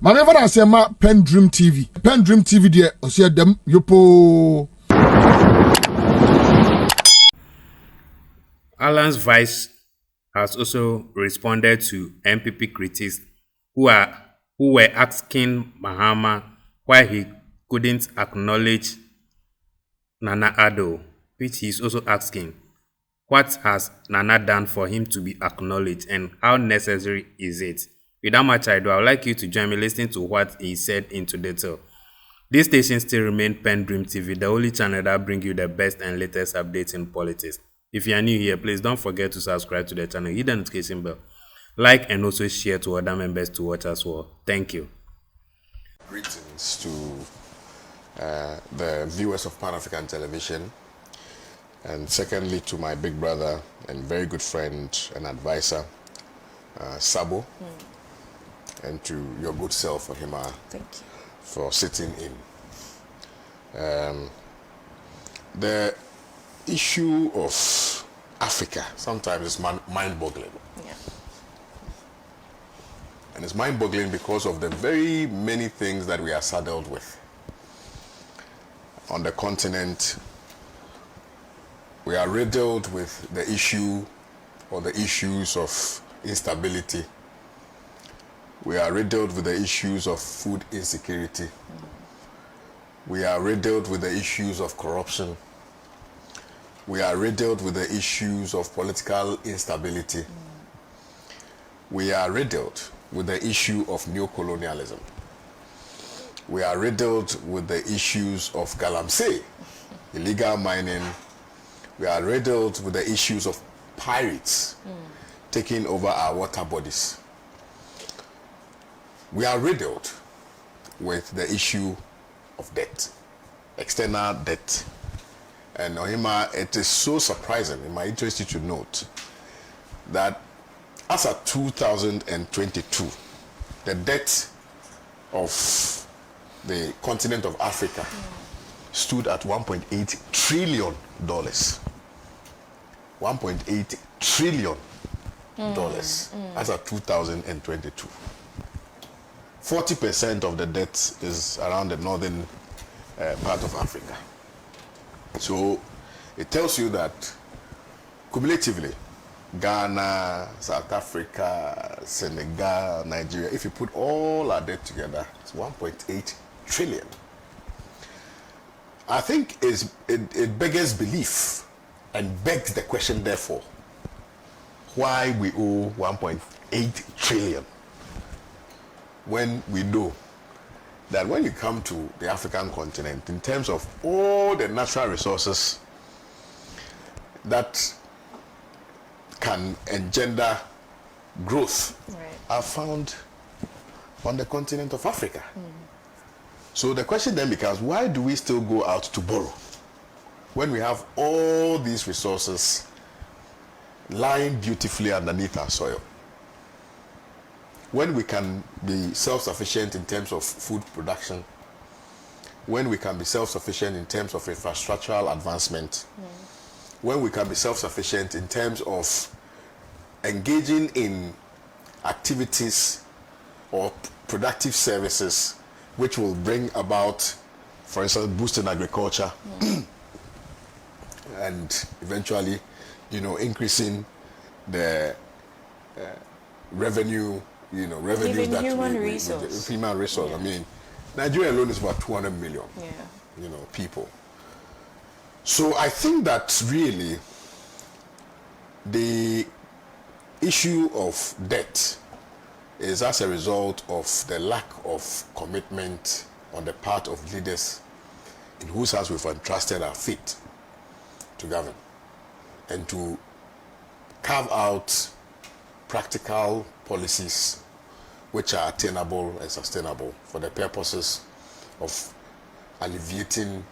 Maneva na sema PENDREAM TV. PENDREAM TV de osia dem yopo. Alan's vice has also responded to NPP critics who were asking Mahama why he couldn't acknowledge Nana Addo, which he is also asking, what has Nana done for him to be acknowledged and how necessary is it? Without much ado, I would like you to join me listening to what he said into detail. This station still remains PENDREAM TV, the only channel that brings you the best and latest updates in politics. If you are new here, please don't forget to subscribe to the channel, hit the notification bell, like and also share to other members to watch as well. Thank you. Greetings to the viewers of Pan-African Television, and secondly to my big brother and very good friend and advisor, Sabo, and to your good self, Mahama. Thank you. For sitting in. The issue of Africa sometimes is mind-boggling. Yeah. And it's mind-boggling because of the very many things that we are saddled with. On the continent, we are riddled with the issue or the issues of instability. We are riddled with the issues of food insecurity. We are riddled with the issues of corruption. We are riddled with the issues of political instability. We are riddled with the issue of neocolonialism. We are riddled with the issues of Galamsey, illegal mining. We are riddled with the issues of pirates taking over our water bodies. We are riddled with the issue of debt, external debt. And Mahama, it is so surprising, it might interest you to note, that as of 2022, the debt of the continent of Africa stood at $1.8 trillion. $1.8 trillion as of 2022. 40% of the debt is around the northern part of Africa. So it tells you that cumulatively, Ghana, South Africa, Senegal, Nigeria, if you put all our debt together, it's 1.8 trillion. I think it beggars belief and begs the question, therefore, why we owe 1.8 trillion. When we know that when you come to the African continent, in terms of all the natural resources that can engender growth, are found on the continent of Africa. So the question then becomes, why do we still go out to borrow when we have all these resources lying beautifully underneath our soil? When we can be self-sufficient in terms of food production, when we can be self-sufficient in terms of infrastructural advancement, when we can be self-sufficient in terms of engaging in activities or productive services which will bring about, for instance, boosting agriculture and eventually, increasing the revenue, revenues even that human resource. Human resource. I mean, Nigeria alone is about 200 million, people. So I think that really the issue of debt is as a result of the lack of commitment on the part of leaders in whose hands we've entrusted our fate to govern and to carve out practical policies which are attainable and sustainable for the purposes of alleviating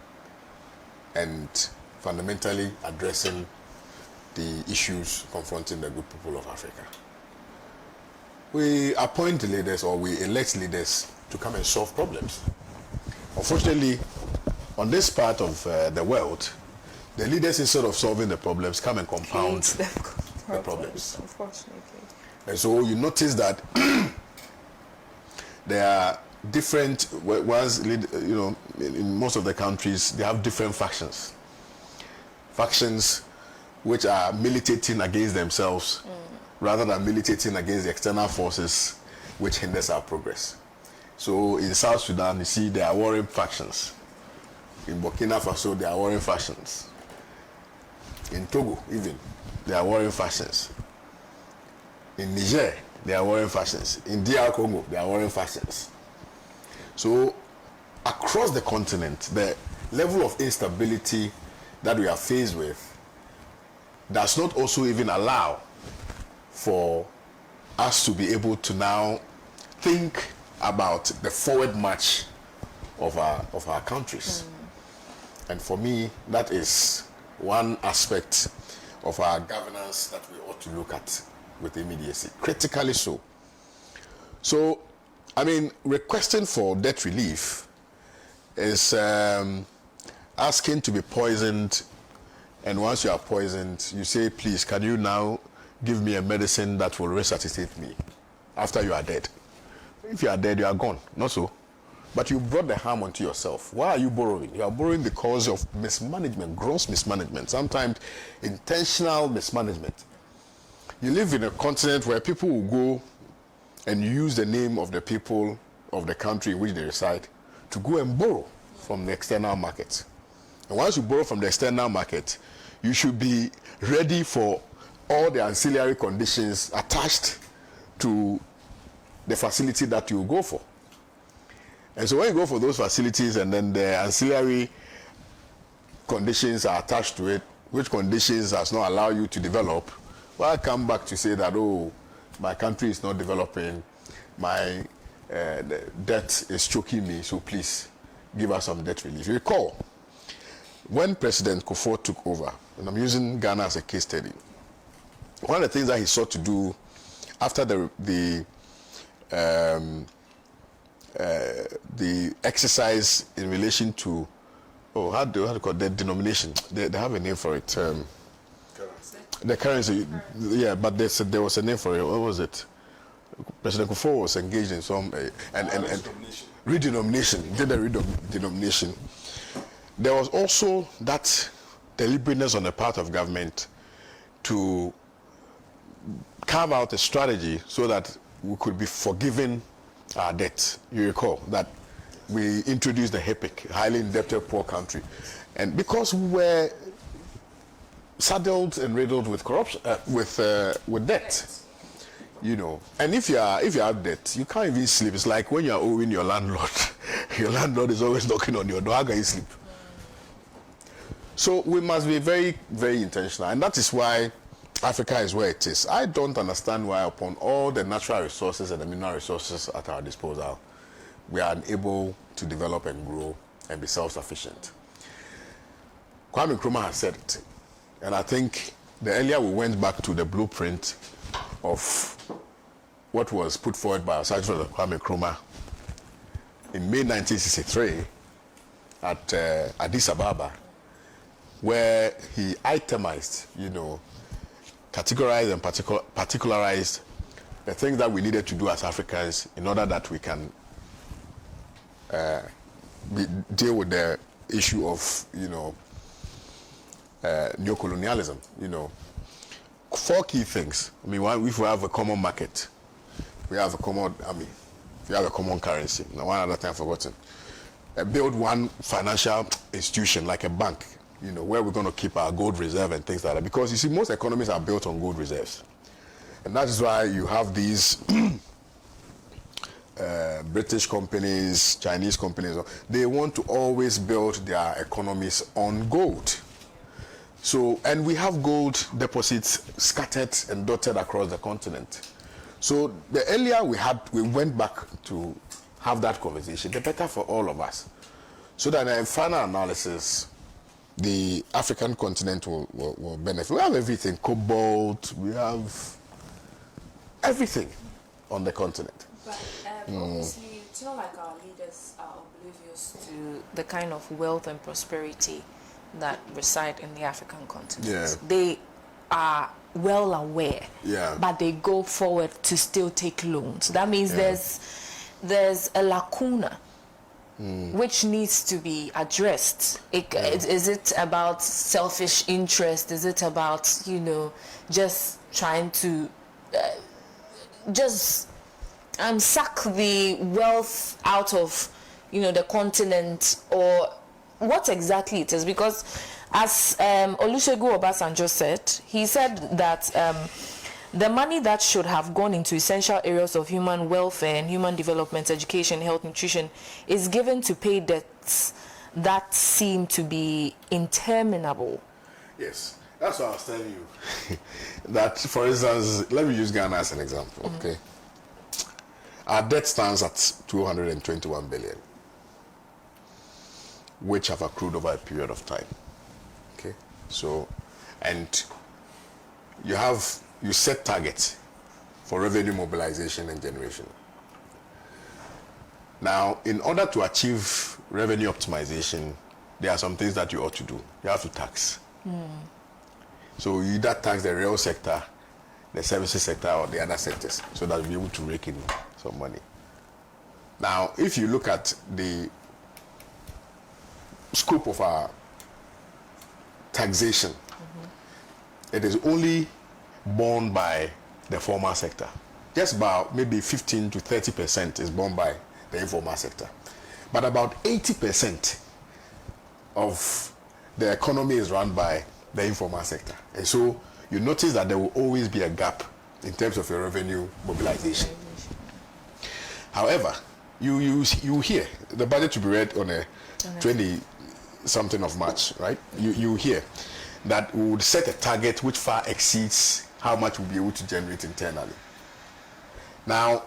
and fundamentally addressing the issues confronting the good people of Africa. We appoint leaders or we elect leaders to come and solve problems. Unfortunately, on this part of the world, the leaders, instead of solving the problems, come and compound the problems. Unfortunately. And so you notice that there are different ones. You know, in most of the countries, they have different factions. Factions which are militating against themselves rather than militating against the external forces which hinders our progress. So in South Sudan, you see there are warring factions. In Burkina Faso, there are warring factions. In Togo, even, there are warring factions. In Niger, there are warring factions. In DR Congo, there are warring factions. So across the continent, the level of instability that we are faced with does not also even allow for us to be able to now think about the forward march of our countries. And for me, that is one aspect of our governance that we ought to look at with immediacy, critically so. So, I mean, requesting for debt relief is asking to be poisoned, and once you are poisoned, you say, please, can you now give me a medicine that will resuscitate me after you are dead? If you are dead, you are gone. Not so. But you brought the harm onto yourself. Why are you borrowing? You are borrowing because of mismanagement, gross mismanagement, sometimes intentional mismanagement. You live in a continent where people will go and use the name of the people of the country in which they reside to go and borrow from the external market. And once you borrow from the external market, you should be ready for all the ancillary conditions attached to the facility that you go for. And so when you go for those facilities and then the ancillary conditions are attached to it, which conditions does not allow you to develop, well, I come back to say that, oh, my country is not developing, my debt is choking me, so please give us some debt relief. You recall, when President Akufo took over, and I'm using Ghana as a case study, one of the things that he sought to do after the exercise in relation to, how do you call it, the denomination? They have a name for it. The currency, yeah, but there was a name for it. What was it? President Akufo was engaged in some redenomination. Did a redenomination. There was also that deliberateness on the part of government to carve out a strategy so that we could be forgiven our debt. You recall that we introduced the HIPIC, highly indebted poor country, and because we were saddled and riddled with corruption, with debt, you know. And if you have debt, you can't even sleep. It's like when you are owing your landlord. Your landlord is always knocking on your door. How can you sleep? So we must be very, very intentional, and that is why Africa is where it is. I don't understand why, upon all the natural resources and the mineral resources at our disposal, we are unable to develop and grow and be self-sufficient. Kwame Nkrumah has said it, and I think the earlier we went back to the blueprint of what was put forward by our Sergeant Kwame Nkrumah in May 1963 at Addis Ababa, where he itemized, you know, categorized and particularized the things that we needed to do as Africans in order that we can deal with the issue of, you know, neocolonialism. You know, 4 key things. I mean, one, if we have a common market, we have a common army, we have a common currency. Now, one other thing I've forgotten. Build one financial institution like a bank, you know, where we're going to keep our gold reserve and things like that. Because you see, most economies are built on gold reserves. And that is why you have these British companies, Chinese companies, they want to always build their economies on gold. So, and we have gold deposits scattered and dotted across the continent. So the earlier we went back to have that conversation, the better for all of us. So that in final analysis, the African continent will benefit. We have everything, cobalt, we have everything on the continent. But obviously, it's not like our leaders are oblivious to the kind of wealth and prosperity that reside in the African continent. Yeah. They are well aware, yeah, but they go forward to still take loans. That means there's there's a lacuna which needs to be addressed. Is it about selfish interest? Is it about, just trying to suck the wealth out of, the continent, or what exactly it is? Because as Olusegun Obasanjo said, he said that the money that should have gone into essential areas of human welfare and human development, education, health, nutrition, is given to pay debts that seem to be interminable. Yes, that's what I was telling you. That, for instance, let me use Ghana as an example, okay? Our debt stands at 221 billion, which have accrued over a period of time, okay? So, and you set targets for revenue mobilization and generation. Now, in order to achieve revenue optimization, there are some things that you ought to do. You have to tax. So you either tax the real sector, the services sector, or the other sectors, so that you'll be able to rake in some money. Now, if you look at the scope of our taxation, it is only borne by the formal sector. Just about maybe 15 to 30% is borne by the informal sector. But about 80% of the economy is run by the informal sector. And so you notice that there will always be a gap in terms of your revenue mobilization. However, you hear the budget to be read on a 20-something of March, right? You hear that we would set a target which far exceeds how much we'll be able to generate internally. Now,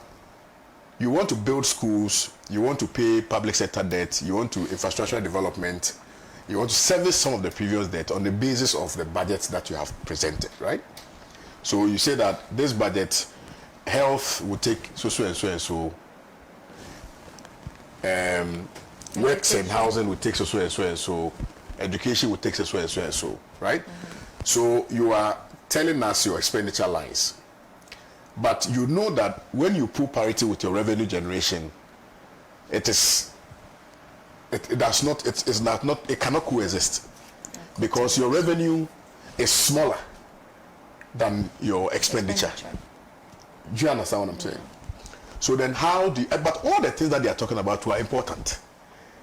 you want to build schools, you want to pay public sector debt, you want to infrastructure development, you want to service some of the previous debt on the basis of the budget that you have presented, right? So you say that this budget, health will take so and so, works and housing will take so and so, education will take so and so, right? So you are telling us your expenditure lines. But you know that when you pull parity with your revenue generation, it cannot coexist, because your revenue is smaller than your expenditure. Do you understand what I'm saying? So then but all the things that they are talking about are important.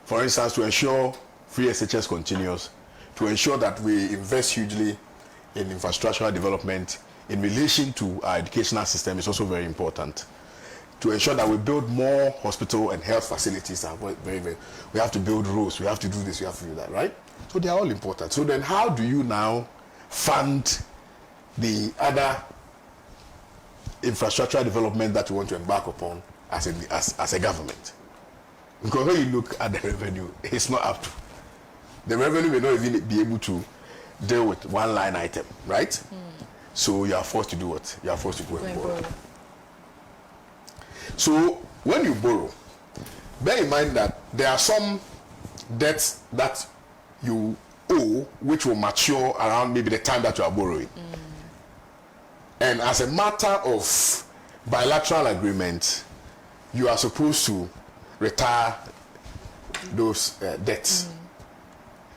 For instance, to ensure free SHS continues, to ensure that we invest hugely in infrastructural development in relation to our educational system is also very important. To ensure that we build more hospital and health facilities are we have to build roads, we have to do this, we have to do that, right? So they are all important. So then how do you now fund the other infrastructural development that you want to embark upon as a government? Because when you look at the revenue, it's not up to. The revenue may not even be able to deal with one line item, right? So you are forced to do what? You are forced to go and borrow. So when you borrow, bear in mind that there are some debts that you owe which will mature around maybe the time that you are borrowing. And as a matter of bilateral agreement, you are supposed to retire those debts.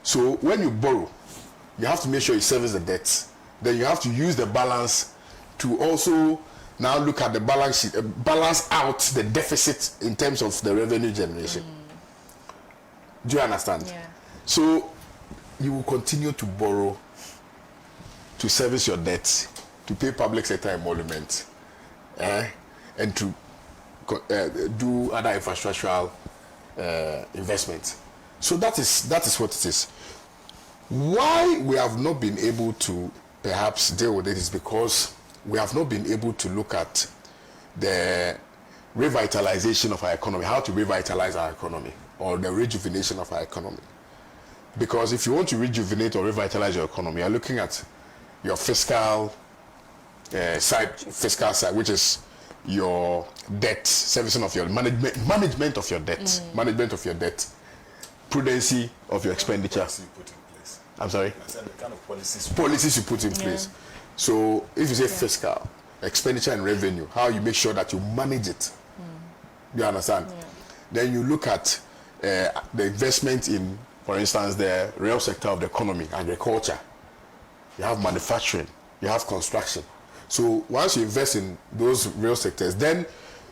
So when you borrow, you have to make sure you service the debts. Then you have to use the balance to also now look at the balance sheet, balance out the deficit in terms of the revenue generation. Do you understand? Yeah. So you will continue to borrow to service your debts, to pay public sector emolument, and to do other infrastructural investment. So that is what it is. Why we have not been able to perhaps deal with it is because we have not been able to look at the revitalization of our economy, how to revitalize our economy, or the rejuvenation of our economy. Because if you want to rejuvenate or revitalize your economy, you're looking at your fiscal side, which is your debt, servicing of your management of your debt, prudency of your expenditure. I'm sorry? I said the kind of policies you put in place. So if you say fiscal, expenditure and revenue, how you make sure that you manage it Do you understand? Then you look at the investment in, for instance, the real sector of the economy, agriculture. You have manufacturing, you have construction. So once you invest in those real sectors, then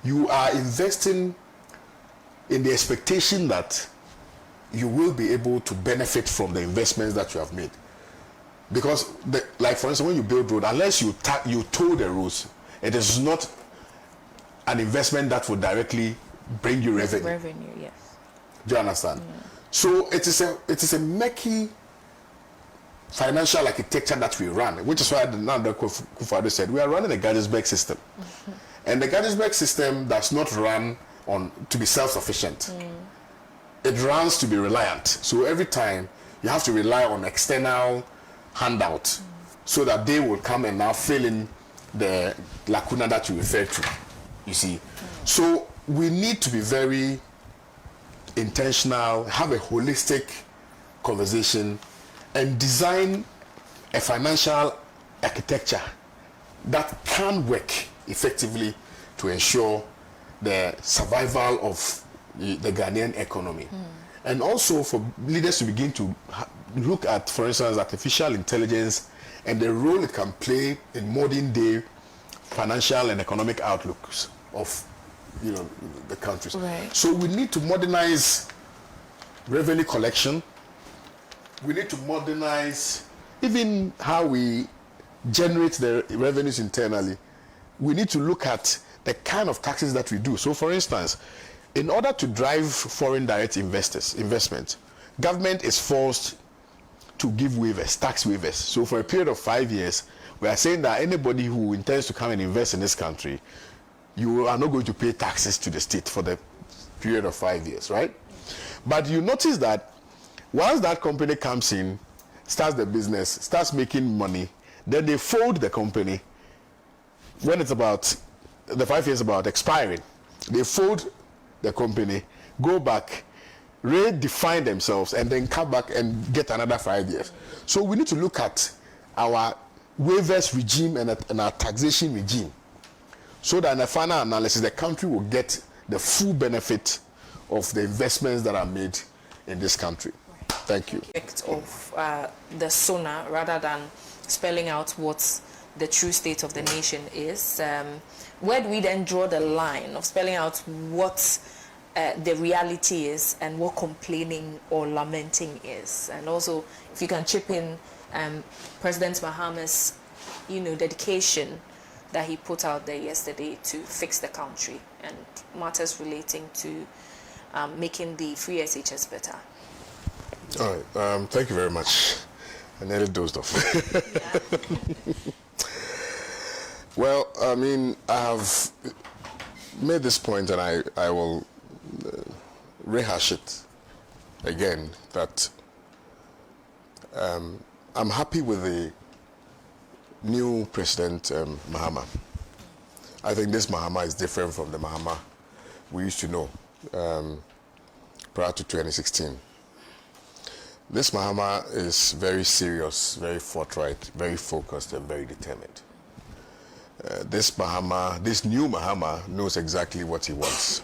you are investing in the expectation that you will be able to benefit from the investments that you have made. Because, like for instance, when you build road, unless you tow the roads, it is not an investment that will directly bring you revenue. Revenue, yes. Do you understand? So it is a murky financial architecture that we run, which is why Akufo said we are running a Gettysburg system, and the Gettysburg system does not run on to be self-sufficient. It runs to be reliant. So every time you have to rely on external handout, so that they will come and now fill in the lacuna that you refer to. You see, so we need to be very intentional, have a holistic conversation, and design a financial architecture that can work effectively to ensure the survival of the Ghanaian economy. And also for leaders to begin to look at, for instance, artificial intelligence and the role it can play in modern day financial and economic outlooks of the countries. Right. So we need to modernize revenue collection. We need to modernize even how we generate the revenues internally. We need to look at the kind of taxes that we do. So for instance, in order to drive foreign direct investment, government is forced to give waivers, tax waivers. So for a period of 5 years, we are saying that anybody who intends to come and invest in this country, you are not going to pay taxes to the state for the period of 5 years, right? But you notice that once that company comes in, starts the business, starts making money, then they fold the company. When it's about, the 5 years about expiring, they fold the company, go back, redefine themselves, and then come back and get another 5 years. So we need to look at our waivers regime and our taxation regime, so that in the final analysis, the country will get the full benefit of the investments that are made in this country. Thank you. Of the SONA, rather than spelling out what the true state of the nation is, where do we then draw the line of spelling out what the reality is and what complaining or lamenting is? And also, if you can chip in President Mahama's, dedication that he put out there yesterday to fix the country and matters relating to making the free SHS better. All right. Thank you very much. I nearly dozed off. Well, I mean, I have made this point, and I will rehash it again, that I'm happy with the new President Mahama. I think this Mahama is different from the Mahama we used to know prior to 2016. This Mahama is very serious, very forthright, very focused, and very determined. This new Mahama knows exactly what he wants.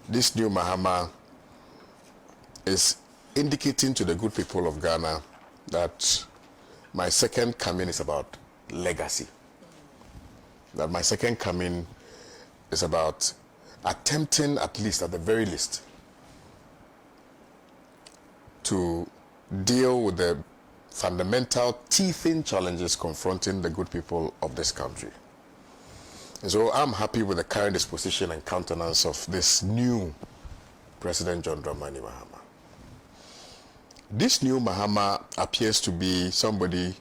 This new Mahama is indicating to the good people of Ghana that my second coming is about legacy. That my second coming is about attempting, at least, at the very least, to deal with the fundamental teething challenges confronting the good people of this country. And so I'm happy with the current disposition and countenance of this new President John Dramani Mahama. This new Mahama appears to be somebody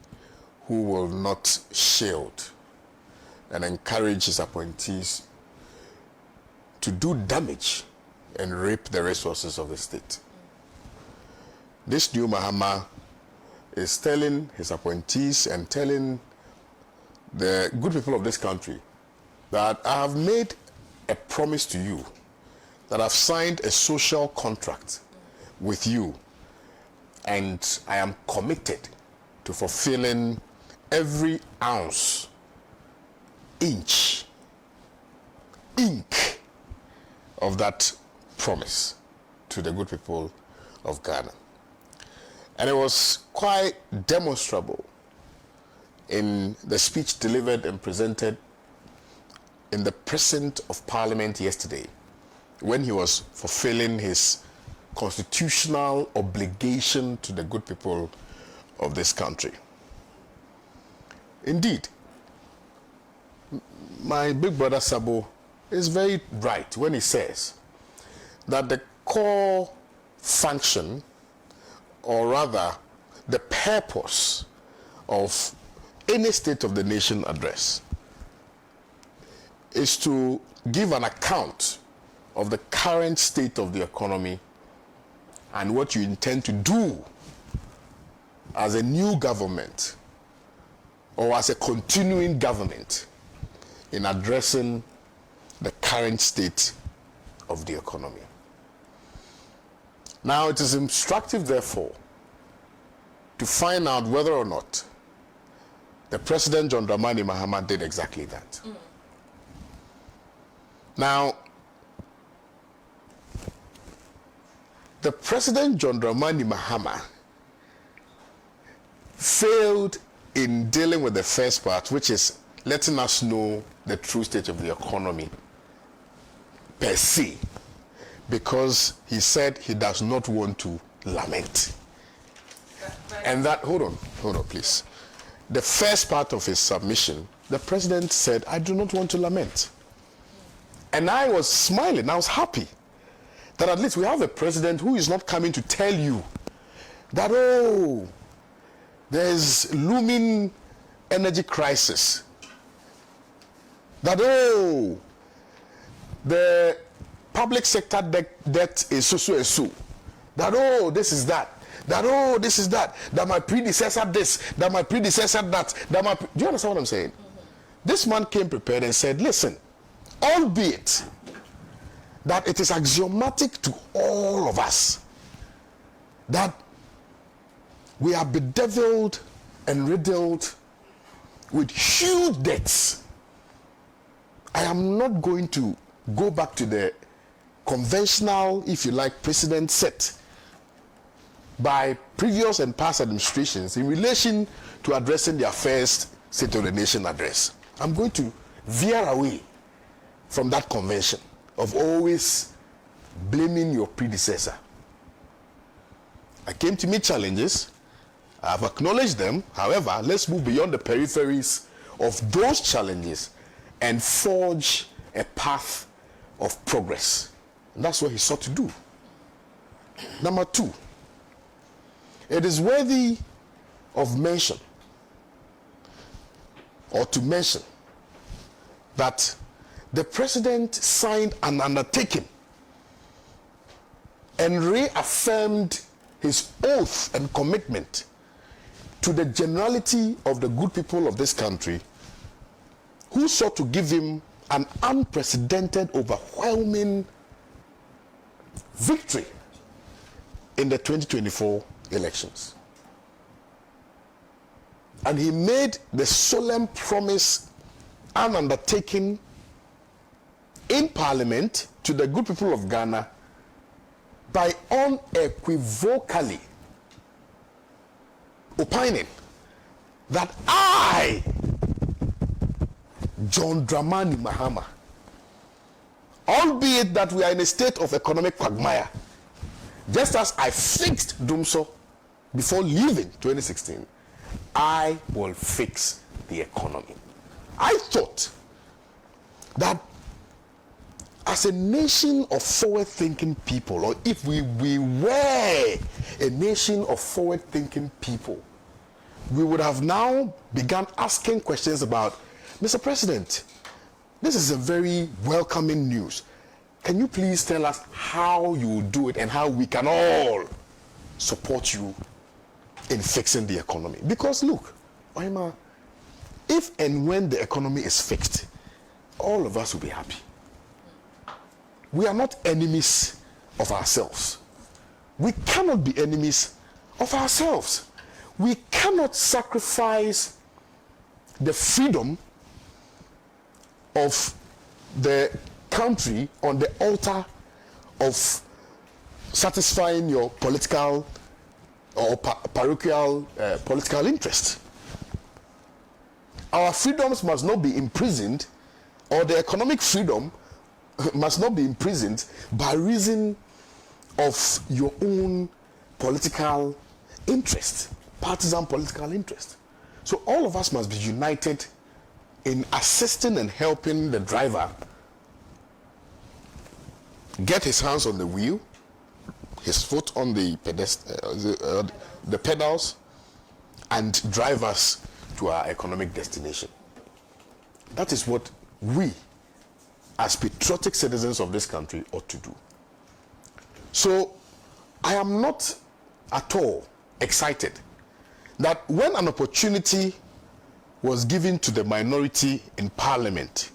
who will not shield and encourage his appointees to do damage and rape the resources of the state. This new Mahama is telling his appointees and telling the good people of this country that I have made a promise to you, that I've signed a social contract with you, and I am committed to fulfilling every ounce, inch, ink of that promise to the good people of Ghana. And it was quite demonstrable in the speech delivered and presented in the President of Parliament yesterday, when he was fulfilling his constitutional obligation to the good people of this country. Indeed, my big brother Sabo is very right when he says that the core function, or rather the purpose of any State of the Nation address, is to give an account of the current state of the economy and what you intend to do as a new government or as a continuing government in addressing the current state of the economy. Now, it is instructive, therefore, to find out whether or not the President John Dramani Mahama did exactly that. Now, the President John Dramani Mahama failed in dealing with the first part, which is letting us know the true state of the economy per se, because he said he does not want to lament. And that, hold on, please. The first part of his submission, the president said, I do not want to lament. And I was smiling, I was happy that at least we have a president who is not coming to tell you that, oh, there's looming energy crisis. That, oh, the public sector debt is so. That, oh, this is that. That, oh, this is that. That my predecessor this. That my predecessor that. Do you understand what I'm saying? This man came prepared and said, listen, albeit that it is axiomatic to all of us that we are bedeviled and riddled with huge debts, I am not going to go back to the conventional, if you like, precedent set by previous and past administrations in relation to addressing their first State of the Nation address. I'm going to veer away from that convention of always blaming your predecessor. I came to meet challenges. I've acknowledged them. However, let's move beyond the peripheries of those challenges and forge a path of progress. And that's what he sought to do. Number two, it is worthy of mention, or to mention, that the president signed an undertaking and reaffirmed his oath and commitment to the generality of the good people of this country, who sought to give him an unprecedented, overwhelming victory in the 2024 elections. And he made the solemn promise and undertaking in Parliament to the good people of Ghana by unequivocally opining that I, John Dramani Mahama, albeit that we are in a state of economic quagmire, just as I fixed Danso before leaving 2016, I will fix the economy. I thought that as a nation of forward-thinking people, or if we were a nation of forward-thinking people, we would have now begun asking questions about, Mr. President, this is a very welcoming news. Can you please tell us how you will do it and how we can all support you in fixing the economy? Because look, Mahama, if and when the economy is fixed, all of us will be happy. We are not enemies of ourselves. We cannot be enemies of ourselves. We cannot sacrifice the freedom of the country on the altar of satisfying your political or parochial political interest. Our freedoms must not be imprisoned, or the economic freedom must not be imprisoned by reason of your own political interest, partisan political interest. So all of us must be united in assisting and helping the driver get his hands on the wheel, his foot on the pedals, and drive us to our economic destination. That is what we, as patriotic citizens of this country, ought to do. So I am not at all excited that when an opportunity was given to the minority in Parliament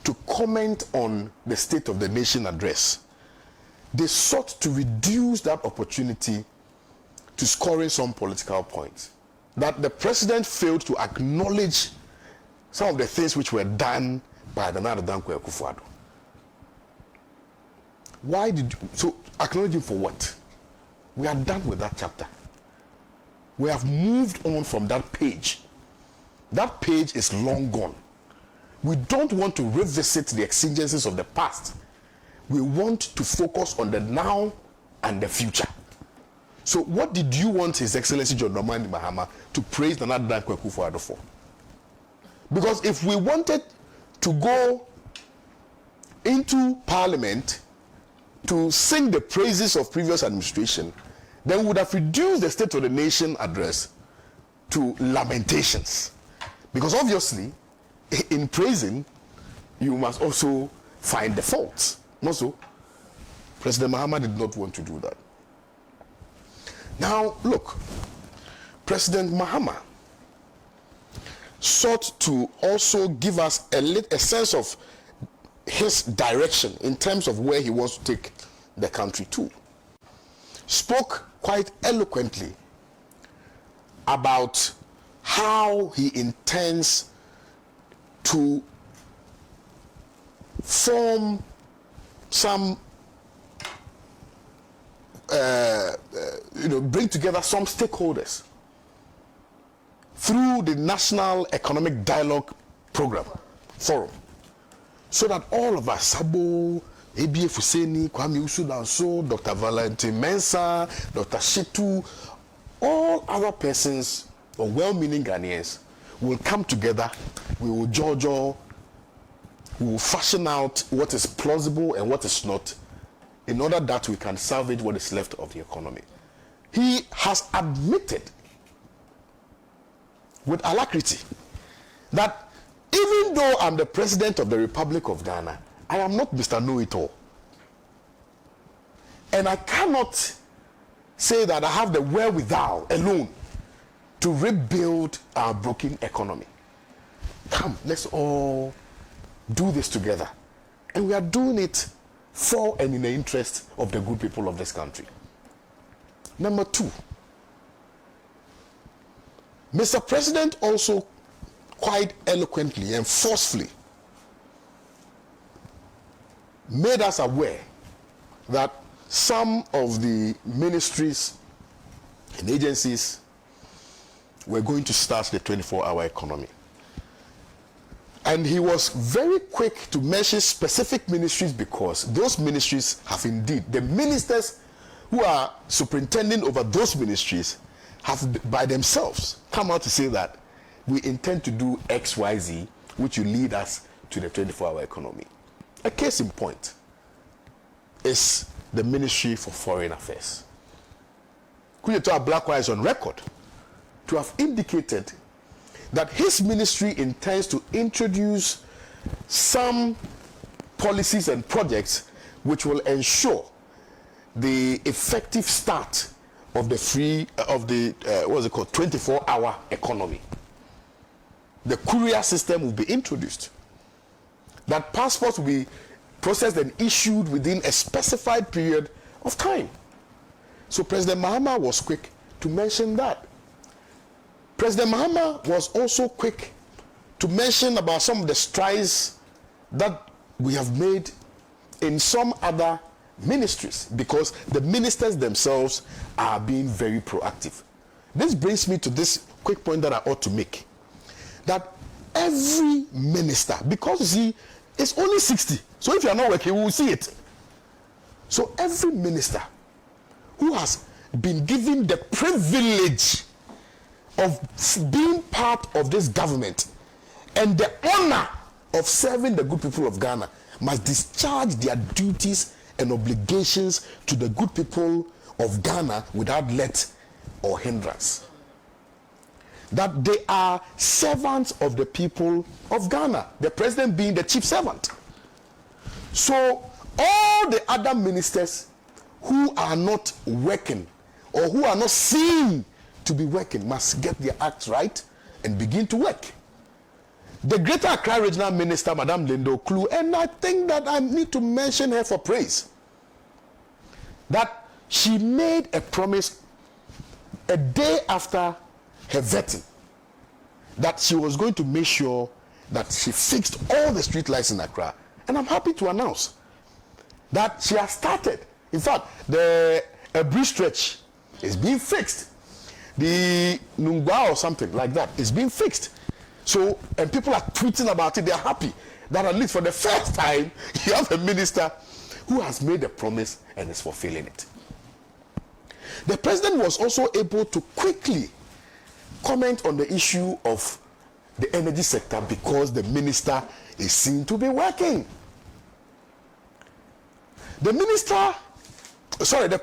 to comment on the State of the Nation address, they sought to reduce that opportunity to scoring some political points. That the president failed to acknowledge some of the things which were done by the Danko Akufo Addo. Why did you, so acknowledging for what? We are done with that chapter. We have moved on from that page. That page is long gone. We don't want to revisit the exigencies of the past. We want to focus on the now and the future. So what did you want His Excellency John Dramani Mahama to praise Nana Danko Akufo Addo for? Because if we wanted to go into Parliament to sing the praises of previous administration, then we would have reduced the State of the Nation address to lamentations. Because obviously, in praising, you must also find the faults. Not so. President Mahama did not want to do that. Now, look, President Mahama sought to also give us a sense of his direction in terms of where he wants to take the country to. Spoke quite eloquently about how he intends to form some, bring together some stakeholders through the National Economic Dialogue Program Forum, so that all of us, Sabo, ABF Husseini, Kwame Owusu Danso, Dr. Valentin Mensah, Dr. Shitu, all other persons or well-meaning Ghanaians will come together, we will jojo, we will fashion out what is plausible and what is not, in order that we can salvage what is left of the economy. He has admitted with alacrity that even though I'm the President of the Republic of Ghana, I am not Mr. Know-it-all. And I cannot say that I have the wherewithal alone to rebuild our broken economy. Come, let's all do this together. And we are doing it for and in the interest of the good people of this country. Number two, Mr. President also quite eloquently and forcefully made us aware that some of the ministries and agencies were going to start the 24-hour economy. And he was very quick to mention specific ministries, because those ministries have indeed, the ministers who are superintending over those ministries have by themselves come out to say that we intend to do XYZ, which will lead us to the 24-hour economy. A case in point is the Ministry for Foreign Affairs. Kuyetua Blackwire is on record to have indicated that his ministry intends to introduce some policies and projects which will ensure the effective start of the 24-hour economy. The courier system will be introduced. That passports will be processed and issued within a specified period of time. So President Mahama was quick to mention that. President Mahama was also quick to mention about some of the strides that we have made in some other ministries because the ministers themselves are being very proactive. This brings me to this quick point that I ought to make. That every minister, because you see, it's only 60. So if you are not working, we will see it. So every minister who has been given the privilege of being part of this government and the honor of serving the good people of Ghana must discharge their duties and obligations to the good people of Ghana without let or hindrance. That they are servants of the people of Ghana, the president being the chief servant. So all the other ministers who are not working or who are not seen to be working must get their acts right and begin to work. The Greater Accra Regional Minister, Madame Lindo Klu, and I think that I need to mention her for praise, that she made a promise a day after her vetting that she was going to make sure that she fixed all the street lights in Accra. And I'm happy to announce that she has started. In fact, the bridge stretch is being fixed. The Nungwa or something like that is being fixed. So, and people are tweeting about it. They are happy that at least for the first time, you have a minister who has made a promise and is fulfilling it. The president was also able to quickly comment on the issue of the energy sector because the minister is seen to be working. The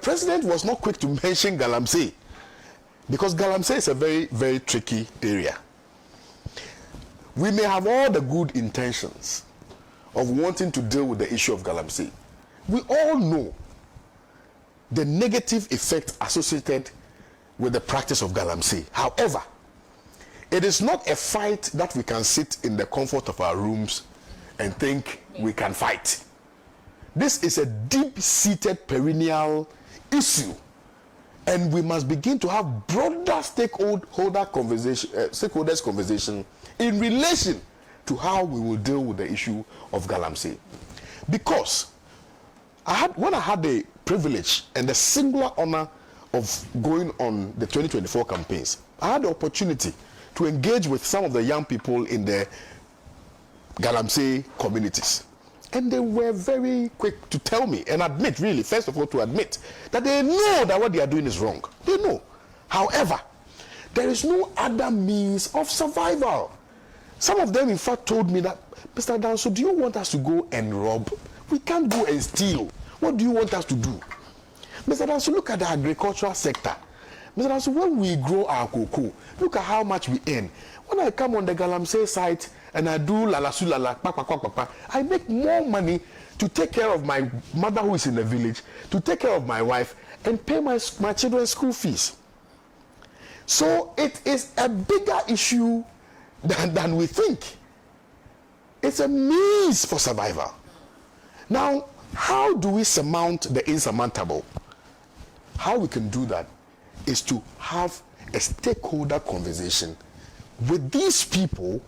president was not quick to mention Galamsey because Galamsey is a very, very tricky area. We may have all the good intentions of wanting to deal with the issue of Galamsey. We all know the negative effect associated with the practice of Galamsey. However, it is not a fight that we can sit in the comfort of our rooms and think we can fight. This is a deep-seated perennial issue, and we must begin to have broader stakeholders conversation in relation to how we will deal with the issue of Galamsey. Because when I had the privilege and the singular honor of going on the 2024 campaigns, I had the opportunity to engage with some of the young people in the Galamsey communities. And they were very quick to tell me and admit, really, first of all, to admit that they know that what they are doing is wrong. They know. However, there is no other means of survival. Some of them, in fact, told me that, Mr. Danso, do you want us to go and rob? We can't go and steal. What do you want us to do? Mr. Danso, look at the agricultural sector. Mr. Danso, when we grow our cocoa, look at how much we earn. When I come on the Galamsey site and I do lala, I make more money to take care of my mother who is in the village, to take care of my wife, and pay my children's school fees. So it is a bigger issue than we think. It's a means for survival. Now, how do we surmount the insurmountable? How we can do that is to have a stakeholder conversation with these people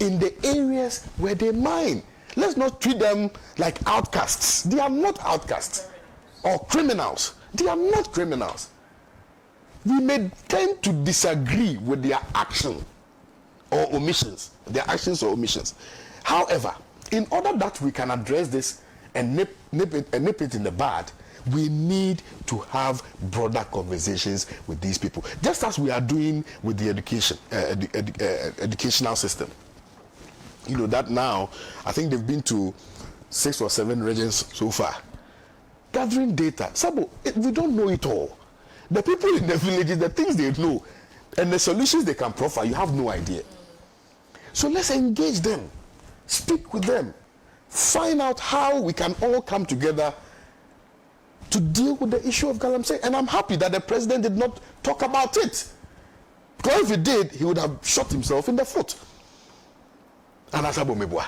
in the areas where they mine. Let's not treat them like outcasts. They are not outcasts or criminals. They are not criminals. We may tend to disagree with their action or omissions, their actions or omissions. However, in order that we can address this and nip it in the bud, we need to have broader conversations with these people, just as we are doing with the educational system. You know that now, I think they've been to 6 or 7 regions so far, gathering data. Sabo, we don't know it all. The people in the villages, the things they know, and the solutions they can proffer, you have no idea. So let's engage them, speak with them, find out how we can all come together to deal with the issue of Galamsey. And I'm happy that the president did not talk about it. Because if he did, he would have shot himself in the foot. And Asabo Mebwa.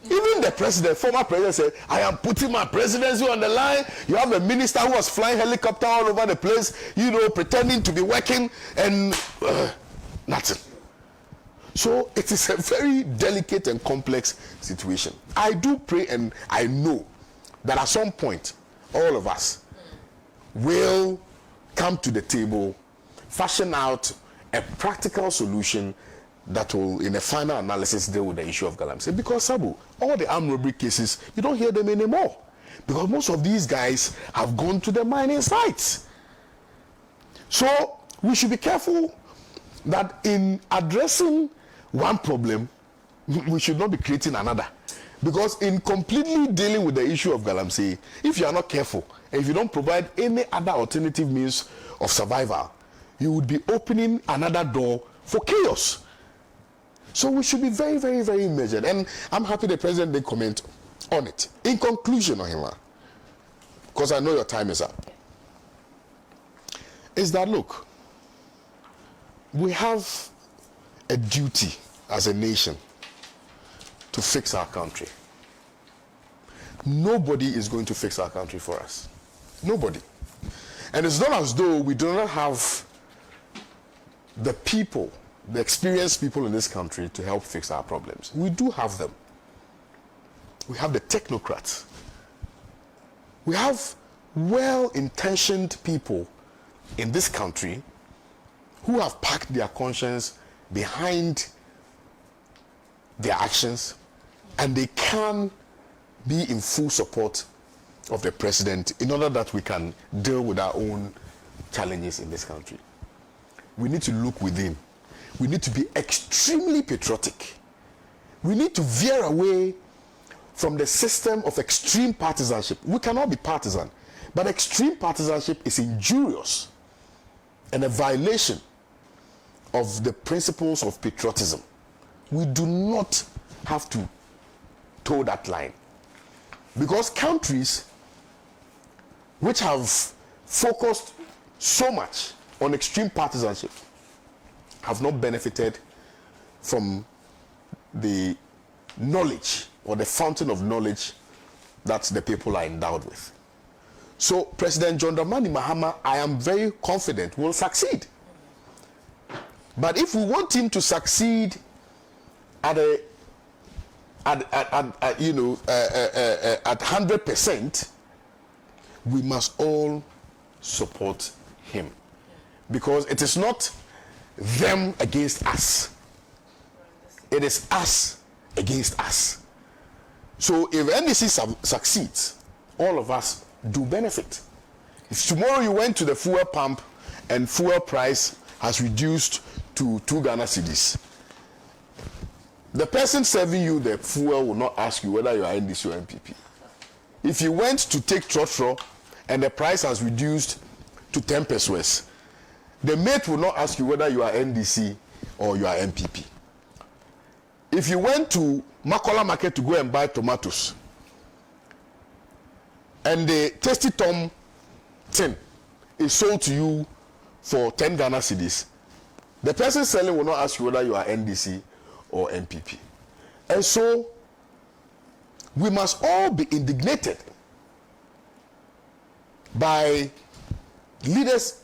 Even the president, former president, said, I am putting my presidency on the line. You have a minister who was flying helicopter all over the place, pretending to be working, and nothing. So it is a very delicate and complex situation. I do pray, and I know that at some point, all of us will come to the table, fashion out a practical solution that will, in a final analysis, deal with the issue of Galamsey. Because, Sabu, all the armed robbery cases, you don't hear them anymore. Because most of these guys have gone to the mining sites. So, we should be careful that in addressing one problem, we should not be creating another. Because in completely dealing with the issue of Galamsey, if you are not careful, and if you don't provide any other alternative means of survival, you would be opening another door for chaos. So we should be very, very, very measured. And I'm happy the president did comment on it. In conclusion, Ohima, because I know your time is up, is that, look, we have a duty as a nation to fix our country. Nobody is going to fix our country for us. Nobody. And it's not as though we do not have the people, the experienced people in this country to help fix our problems. We do have them. We have the technocrats. We have well-intentioned people in this country who have packed their conscience behind their actions, and they can be in full support of the president in order that we can deal with our own challenges in this country. We need to look within. We need to be extremely patriotic. We need to veer away from the system of extreme partisanship. We cannot be partisan, but extreme partisanship is injurious and a violation of the principles of patriotism. We do not have to toe that line, because countries which have focused so much on extreme partisanship have not benefited from the knowledge or the fountain of knowledge that the people are endowed with. So President John Dramani Mahama, I am very confident, will succeed. But if we want him to succeed at 100%, we must all support him, because it is not them against us, it is us against us. So if NDC succeeds, all of us do benefit. If tomorrow you went to the fuel pump and fuel price has reduced to 2 Ghana cedis, the person serving you the fuel will not ask you whether you are NDC or NPP. If you went to take trotro and the price has reduced to 10 pesos, the mate will not ask you whether you are NDC or you are NPP. If you went to Makola Market to go and buy tomatoes, and the Tasty Tom tin is sold to you for 10 Ghana cedis, the person selling will not ask you whether you are NDC or NPP. And so we must all be indignated by leaders'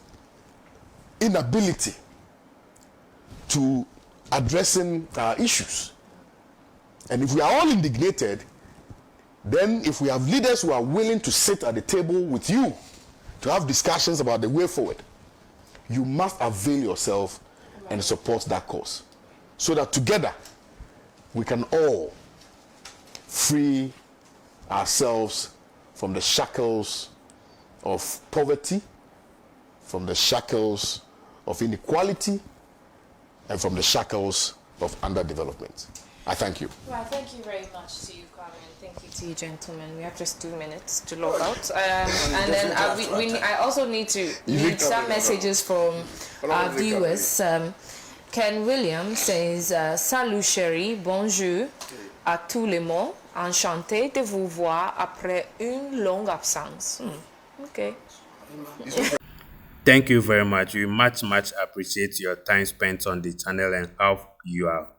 inability to addressing our issues. And if we are all indignated, then if we have leaders who are willing to sit at the table with you to have discussions about the way forward, you must avail yourself and support that cause, so that together we can all free ourselves from the shackles of poverty, from the shackles of inequality, and from the shackles of underdevelopment. I thank you. Well, thank you very much to you, Kwame, and thank you to you, gentlemen. We have just 2 minutes to log out. And then I also need to read some messages from our viewers. Ken Williams says, Salut chérie, bonjour à tous les mots. Enchanté de vous voir après une longue absence. Okay. Thank you very much. We much appreciate your time spent on the channel and how you are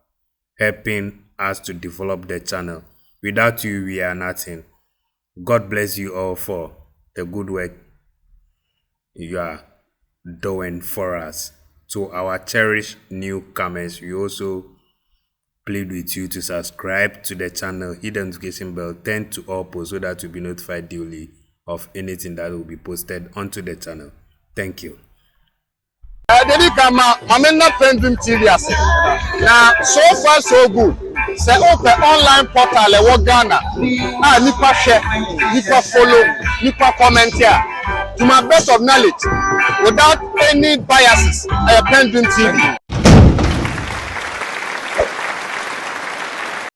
helping us to develop the channel. Without you, we are nothing. God bless you all for the good work you are doing for us. To our cherished newcomers, we also plead with you to subscribe to the channel, hit the notification bell, turn to all posts so that you'll be notified daily of anything that will be posted onto the channel. Thank you. Dedi kama mamena PENDREAM TV ase. Na so far so good. Say open online portal e wo Ghana. Nipa share, nipa follow, nipa comment here. To my best of knowledge, without any biases, PENDREAM TV.